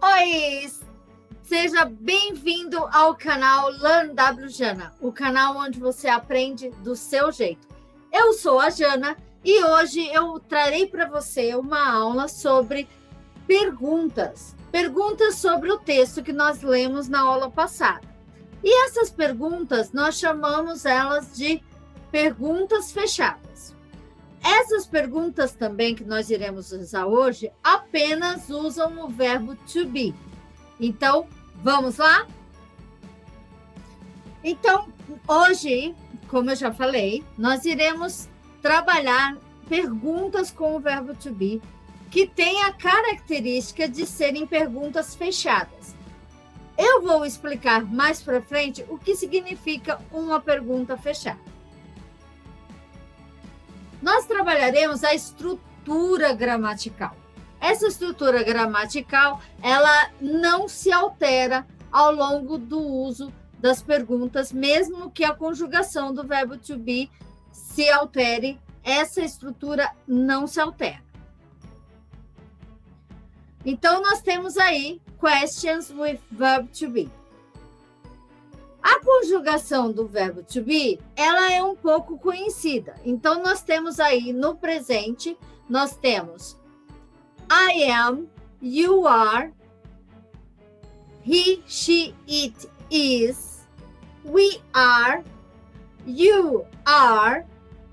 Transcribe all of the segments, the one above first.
Oi! Seja bem-vindo ao canal LearnW Jana, o canal onde você aprende do seu jeito. Eu sou a Jana e hoje eu trarei para você uma aula sobre perguntas sobre o texto que nós lemos na aula passada. E essas perguntas, nós chamamos elas de perguntas fechadas. Essas perguntas também que nós iremos usar hoje apenas usam o verbo to be. Então, vamos lá? Então, hoje, como eu já falei, nós iremos trabalhar perguntas com o verbo to be que tem a característica de serem perguntas fechadas. Eu vou explicar mais para frente o que significa uma pergunta fechada. Nós trabalharemos a estrutura gramatical. Essa estrutura gramatical, ela não se altera ao longo do uso das perguntas, mesmo que a conjugação do verbo to be se altere, essa estrutura não se altera. Então, nós temos aí questions with verb to be. A conjugação do verbo to be, ela é um pouco conhecida. Então, nós temos aí no presente, nós temos I am, you are, he, she, it is, we are, you are,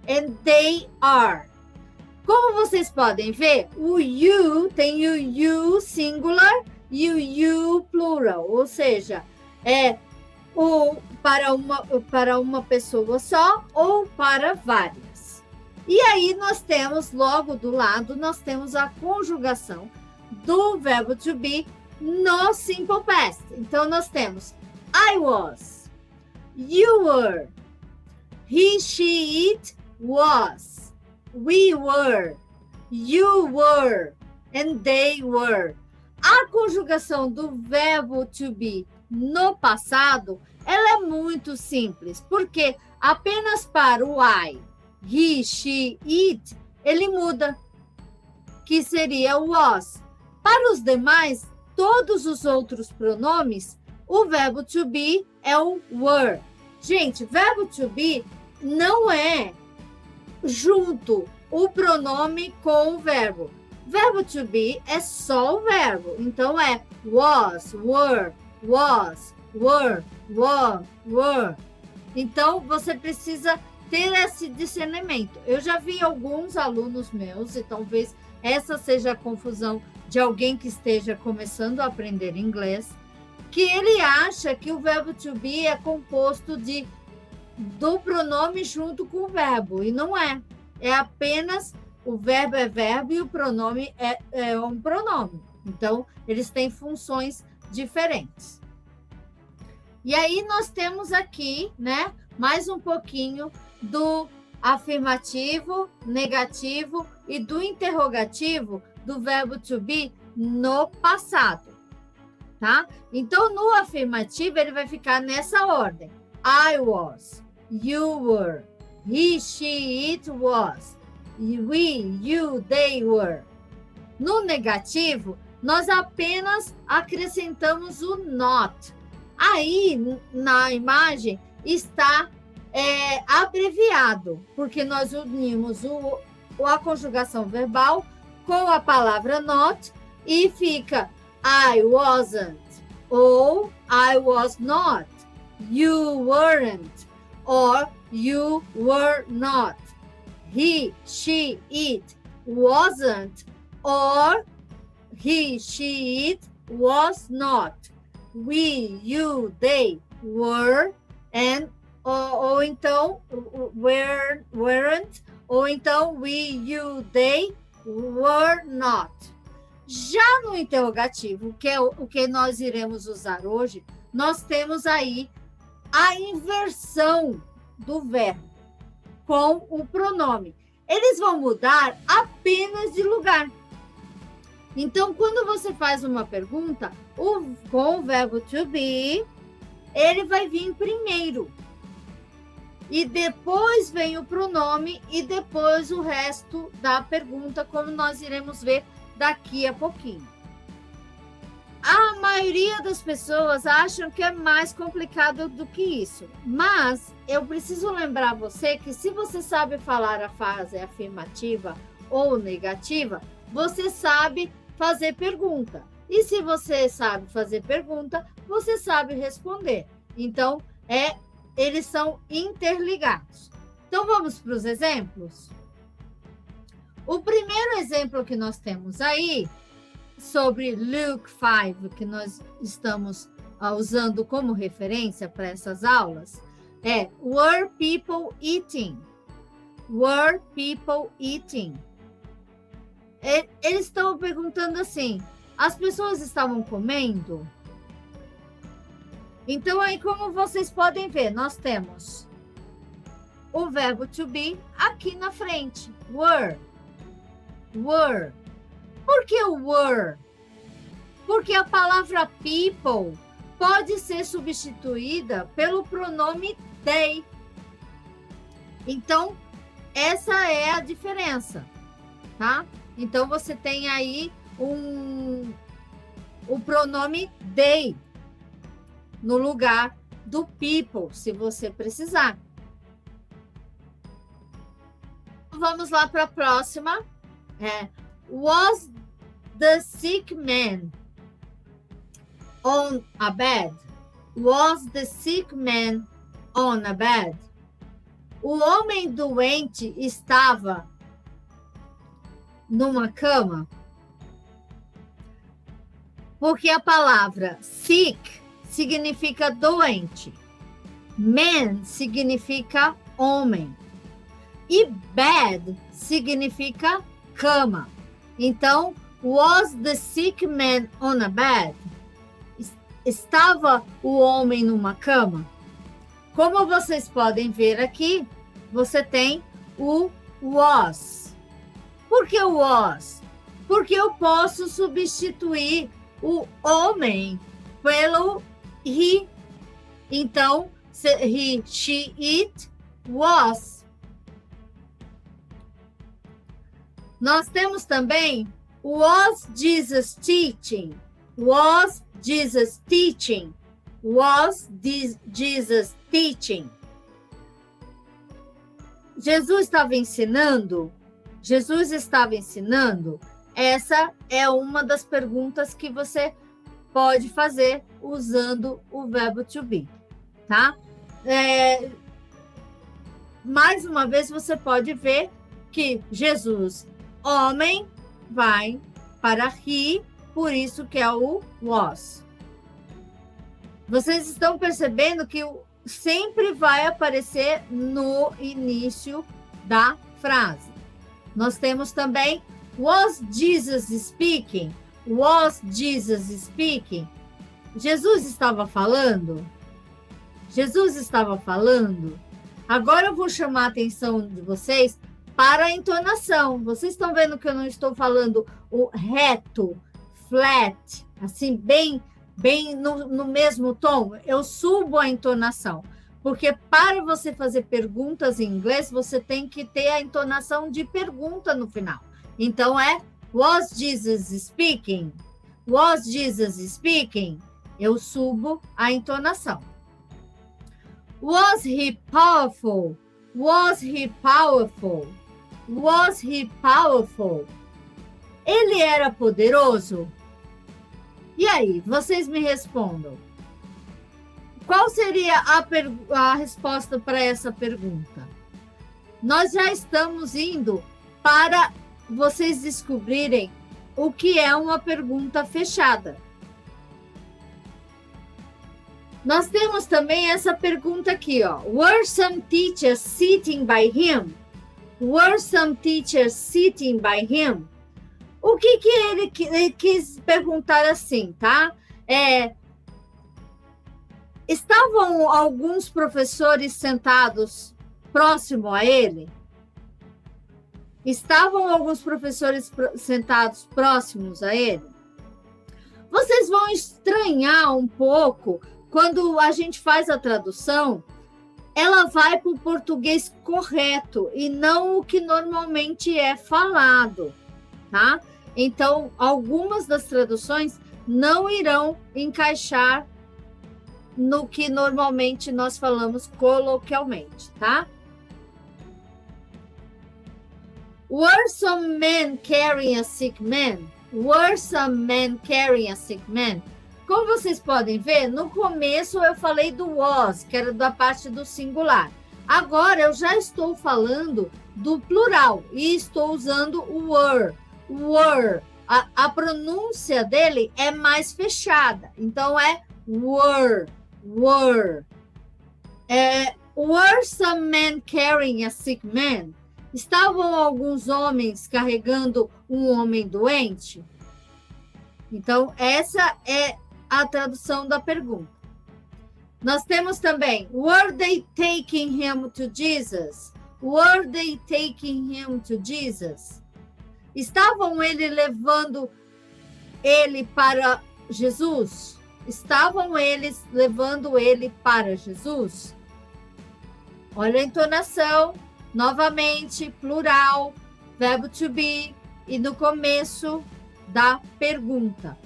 and they are. Como vocês podem ver, o you tem o you singular e o you plural, ou seja, é para uma pessoa só ou para várias. E aí nós temos, logo do lado, nós temos a conjugação do verbo to be no simple past. Então, nós temos I was, you were, he, she, it was, we were, you were, and they were. A conjugação do verbo to be no passado, ela é muito simples, porque apenas para o I, he, she, it, ele muda, que seria o was. Para os demais, todos os outros pronomes, o verbo to be é o were. Gente, verbo to be não é junto o pronome com o verbo. Verbo to be é só o verbo. Então, é was, were, were. Então, você precisa ter esse discernimento. Eu já vi alguns alunos meus, e talvez essa seja a confusão de alguém que esteja começando a aprender inglês, que ele acha que o verbo to be é composto do pronome junto com o verbo, e não é. É apenas o verbo é verbo e o pronome é um pronome. Então, eles têm funções diferentes. E aí, nós temos aqui, né, mais um pouquinho do afirmativo, negativo e do interrogativo do verbo to be no passado, tá? Então, no afirmativo, ele vai ficar nessa ordem. I was, you were, he, she, it was, we, you, they were. No negativo, nós apenas acrescentamos o not. Aí, na imagem, está abreviado, porque nós unimos a conjugação verbal com a palavra not e fica I wasn't, ou I was not, you weren't, or you were not, he, she, it wasn't, or he, she, it was not, we, you, they were, and ou então weren't, ou então we, you, they were not. Já no interrogativo, que é o que nós iremos usar hoje, nós temos aí a inversão do verbo com o pronome. Eles vão mudar apenas de lugar. Então, quando você faz uma pergunta, com o verbo to be, ele vai vir primeiro. E depois vem o pronome e depois o resto da pergunta, como nós iremos ver daqui a pouquinho. A maioria das pessoas acham que é mais complicado do que isso. Mas eu preciso lembrar você que se você sabe falar a frase afirmativa ou negativa, você sabe fazer pergunta. E se você sabe fazer pergunta, você sabe responder. Então, eles são interligados. Então, vamos para os exemplos? O primeiro exemplo que nós temos aí, sobre Luke 5, que nós estamos usando como referência para essas aulas, é Were people eating? Were people eating? Eles estão perguntando assim, as pessoas estavam comendo? Então, aí, como vocês podem ver, nós temos o verbo to be aqui na frente. Were. Were. Por que o were? Porque a palavra people pode ser substituída pelo pronome they. Então, essa é a diferença, tá? Então, você tem aí o pronome they no lugar do people, se você precisar. Vamos lá para a próxima. Was the sick man on a bed? Was the sick man on a bed? O homem doente estava numa cama? Porque a palavra sick significa doente. Man significa homem. E bed significa cama. Então, was the sick man on a bed? Estava o homem numa cama? Como vocês podem ver aqui, você tem o was. Por que o was? Porque eu posso substituir o homem pelo he. Então, he, she, it, was. Nós temos também was Jesus teaching? Was Jesus teaching? Was Jesus teaching? Jesus estava ensinando? Jesus estava ensinando? Essa é uma das perguntas que você pode fazer usando o verbo to be, tá? Mais uma vez, você pode ver que Jesus, homem, vai para he, por isso que é o was. Vocês estão percebendo que sempre vai aparecer no início da frase. Nós temos também was Jesus speaking? Was Jesus speaking? Jesus estava falando? Jesus estava falando? Agora eu vou chamar a atenção de vocês para a entonação. Vocês estão vendo que eu não estou falando o reto, flat, assim, bem no mesmo tom? Eu subo a entonação. Porque para você fazer perguntas em inglês, você tem que ter a entonação de pergunta no final. Então, was Jesus speaking? Was Jesus speaking? Eu subo a entonação. Was he powerful? Was he powerful? Was he powerful? Ele era poderoso? E aí, vocês me respondam. Qual seria a resposta para essa pergunta? Nós já estamos indo para vocês descobrirem o que é uma pergunta fechada. Nós temos também essa pergunta aqui, ó. Were some teachers sitting by him? Were some teachers sitting by him? O que ele quis perguntar assim, tá? Estavam alguns professores sentados próximo a ele? Estavam alguns professores sentados próximos a ele? Vocês vão estranhar um pouco quando a gente faz a tradução, ela vai para o português correto e não o que normalmente é falado, tá? Então, algumas das traduções não irão encaixar no que normalmente nós falamos coloquialmente, tá? Were some men carrying a sick man? Were some men carrying a sick man? Como vocês podem ver, no começo eu falei do was, que era da parte do singular. Agora eu já estou falando do plural e estou usando o were. Were. A pronúncia dele é mais fechada. Então é were. Were. Were some men carrying a sick man? Estavam alguns homens carregando um homem doente? Então, essa é a tradução da pergunta. Nós temos também, were they taking him to Jesus? Were they taking him to Jesus? Estavam levando ele para Jesus? Estavam eles levando ele para Jesus? Olha a entonação. Novamente, plural, verbo to be, e no começo da pergunta.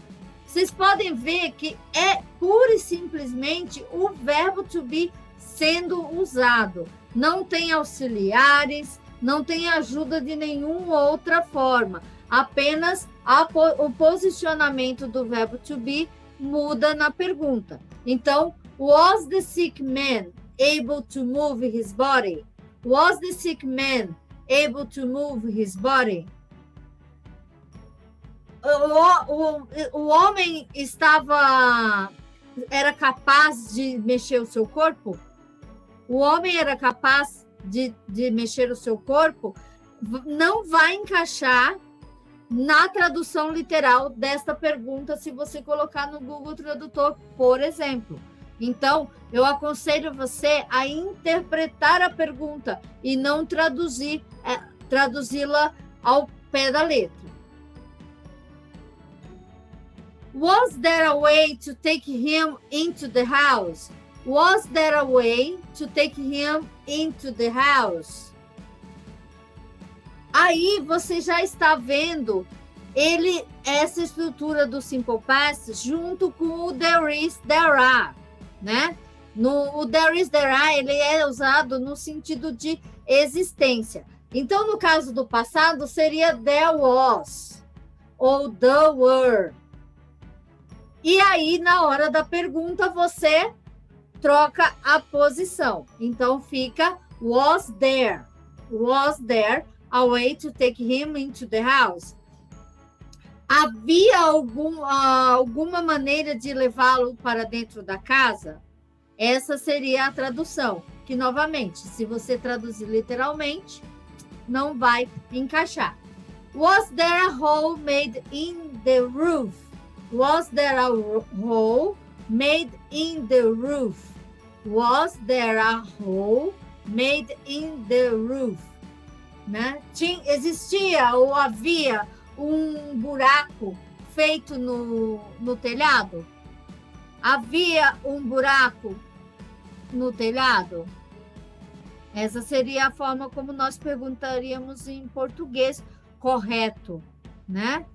Vocês podem ver que é pura e simplesmente o verbo to be sendo usado. Não tem auxiliares, não tem ajuda de nenhuma outra forma. Apenas o posicionamento do verbo to be muda na pergunta. Então, was the sick man able to move his body? Was the sick man able to move his body? O homem era capaz de mexer o seu corpo? O homem era capaz de mexer o seu corpo? Não vai encaixar na tradução literal desta pergunta se você colocar no Google Tradutor, por exemplo. Então, eu aconselho você a interpretar a pergunta e não traduzi-la ao pé da letra. Was there a way to take him into the house? Was there a way to take him into the house? Aí você já está vendo essa estrutura do Simple Past junto com o there is, there are, né? O there is, there are, ele é usado no sentido de existência. Então, no caso do passado, seria there was ou the were. E aí, na hora da pergunta, você troca a posição. Então, fica was there a way to take him into the house? Havia alguma maneira de levá-lo para dentro da casa? Essa seria a tradução, que, novamente, se você traduzir literalmente, não vai encaixar. Was there a hole made in the roof? Was there a hole made in the roof? Was there a hole made in the roof? Né? Existia ou havia um buraco feito no telhado? Havia um buraco no telhado? Essa seria a forma como nós perguntaríamos em português correto, né?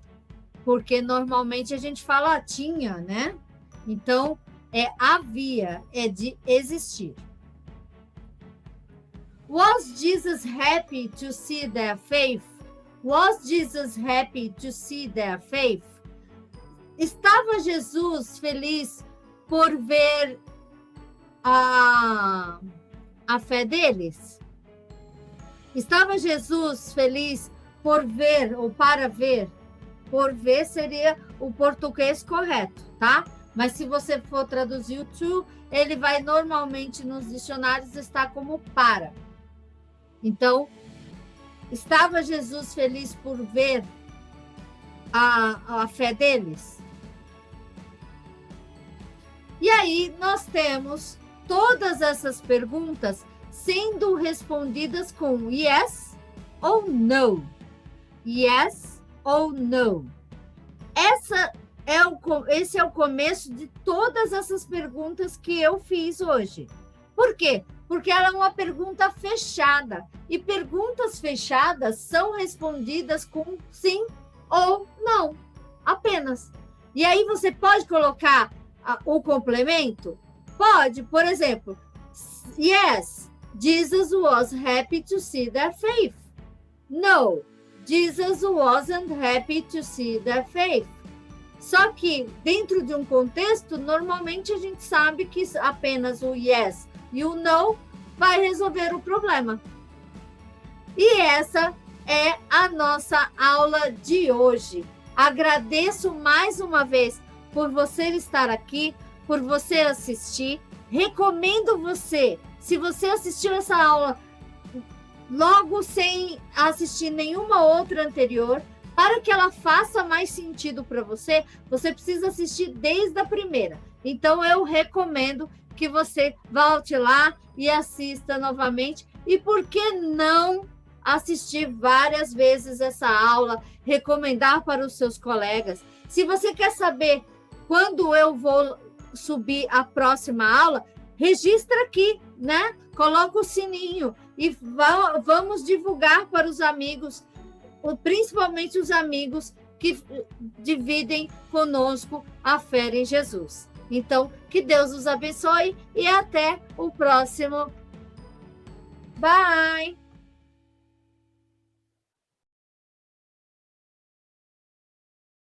Porque normalmente a gente fala tinha, né? Então, havia, é de existir. Was Jesus happy to see their faith? Was Jesus happy to see their faith? Estava Jesus feliz por ver a fé deles? Estava Jesus feliz por ver ou para ver? Por ver seria o português correto, tá? Mas se você for traduzir o to, ele vai normalmente nos dicionários estar como para. Então, estava Jesus feliz por ver a fé deles? E aí nós temos todas essas perguntas sendo respondidas com yes ou no. Yes ou no. Esse é o começo de todas essas perguntas que eu fiz hoje. Por quê? Porque ela é uma pergunta fechada. E perguntas fechadas são respondidas com sim ou não. Apenas. E aí você pode colocar o complemento? Pode, por exemplo, yes, Jesus was happy to see their faith. No, Jesus wasn't happy to see their faith. Só que, dentro de um contexto, normalmente a gente sabe que apenas o yes e o no vai resolver o problema. E essa é a nossa aula de hoje. Agradeço mais uma vez por você estar aqui, por você assistir. Recomendo você, se você assistiu essa aula logo sem assistir nenhuma outra anterior, para que ela faça mais sentido para você, você precisa assistir desde a primeira. Então, eu recomendo que você volte lá e assista novamente. E por que não assistir várias vezes essa aula, recomendar para os seus colegas? Se você quer saber quando eu vou subir a próxima aula, registra aqui, né? Coloca o sininho e vamos divulgar para os amigos, principalmente os amigos que dividem conosco a fé em Jesus. Então, que Deus os abençoe e até o próximo. Bye!